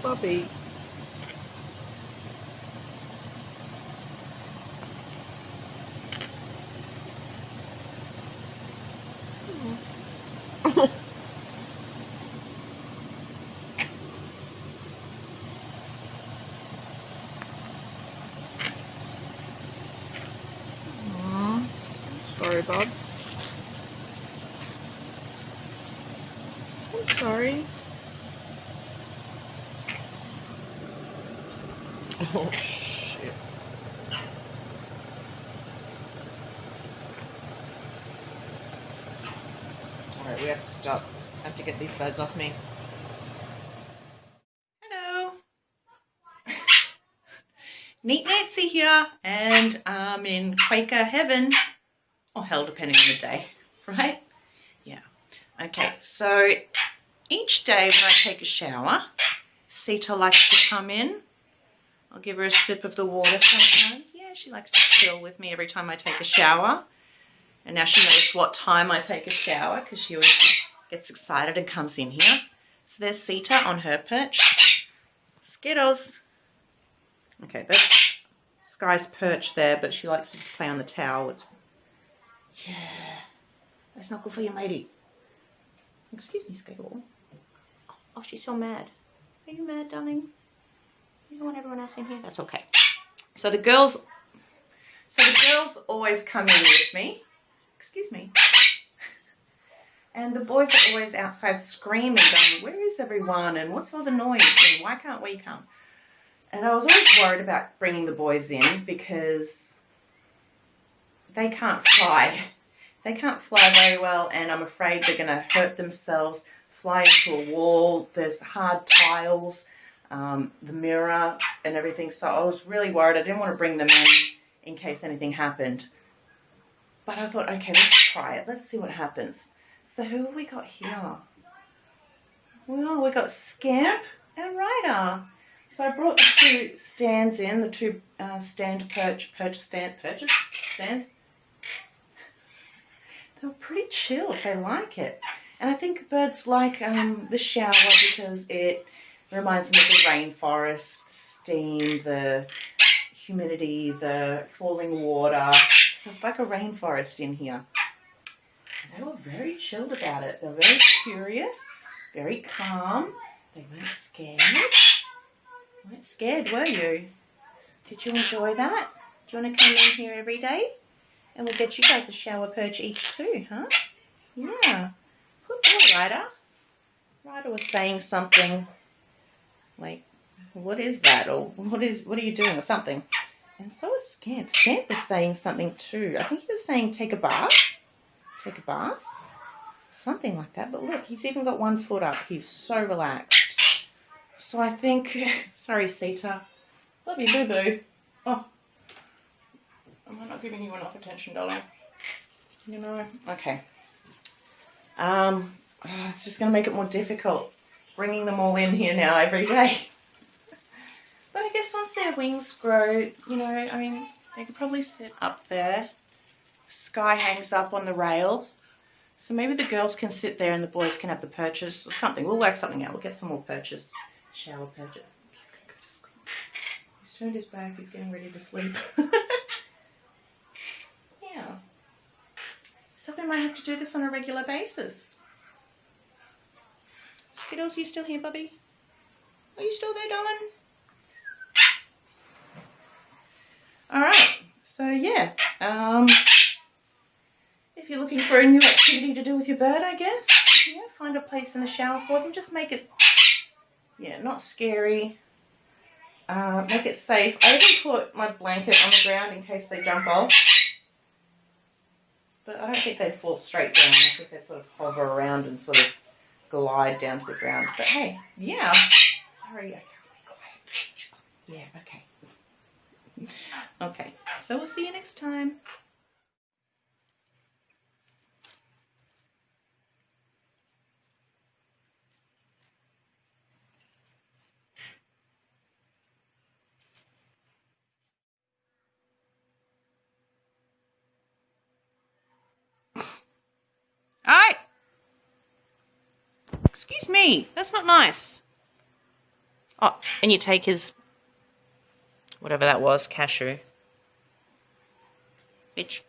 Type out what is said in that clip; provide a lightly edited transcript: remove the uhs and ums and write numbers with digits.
Bobby. Sorry, Bobs. I'm sorry. Oh, shit. Alright, we have to stop. I have to get these birds off me. Hello. Neat Nancy here, and I'm in Quaker heaven. Or hell, depending on the day, right? Yeah. Okay, so each day when I take a shower, Sita likes to come in. I'll give her a sip of the water sometimes. Yeah, she likes to chill with me every time I take a shower. And now she knows what time I take a shower because she always gets excited and comes in here. So there's Sita on her perch. Skittles. Okay, that's Sky's perch there, but she likes to just play on the towel. Yeah, that's not good for you, matey. Excuse me, Skittle. Oh, she's so mad. Are you mad, darling? You don't want everyone else in here? That's okay. So the girls always come in with me. Excuse me. And the boys are always outside screaming, going, where is everyone? And what's all the noise? And why can't we come? And I was always worried about bringing the boys in because they can't fly. They can't fly very well, and I'm afraid they're going to hurt themselves, fly into a wall. There's hard tiles, the mirror and everything. So I was really worried. I didn't want to bring them in case anything happened. But I thought, okay, let's try it. Let's see what happens. So who have we got here? Well, we got Scamp and Ryder. So I brought the two stands in, the two perches. They're pretty chilled. They like it. And I think birds like the shower because it reminds them of the rainforest, steam, the humidity, the falling water. So it's like a rainforest in here. And they were very chilled about it. They're very curious, very calm. They weren't scared. You weren't scared, were you? Did you enjoy that? Do you want to come in here every day? And we'll get you guys a shower perch each too, huh? Yeah. Good boy, Ryder. Ryder was saying something like, what is that? Or what are you doing? Or something. And so was Scamp. Scamp was saying something too. I think he was saying take a bath. Take a bath. Something like that. But look, he's even got one foot up. He's so relaxed. So I think, sorry, Sita. Love you, boo-boo. Oh. Am I not giving you enough attention, darling? You know? Okay. It's just going to make it more difficult bringing them all in here now every day. But I guess once their wings grow, you know, I mean, they could probably sit up there. Sky hangs up on the rail. So maybe the girls can sit there and the boys can have the perches or something. We'll work something out. We'll get some more perches. Shower perches. He's going to go to sleep. He's turned his back. He's getting ready to sleep. Yeah. So we might have to do this on a regular basis. Skittles, you still here, Bubby? Are you still there, darling? Alright, so yeah. If you're looking for a new activity to do with your bird, I guess, yeah, find a place in the shower for them. Just make it, yeah, not scary. Make it safe. I even put my blanket on the ground in case they jump off. But I don't think they'd fall straight down. I think they'd sort of hover around and sort of glide down to the ground. But hey, yeah. Sorry, I can't be quiet. Yeah, okay. Okay, so we'll see you next time. Alright. Excuse me, that's not nice. Oh, and you take his, whatever that was, cashew. Bitch.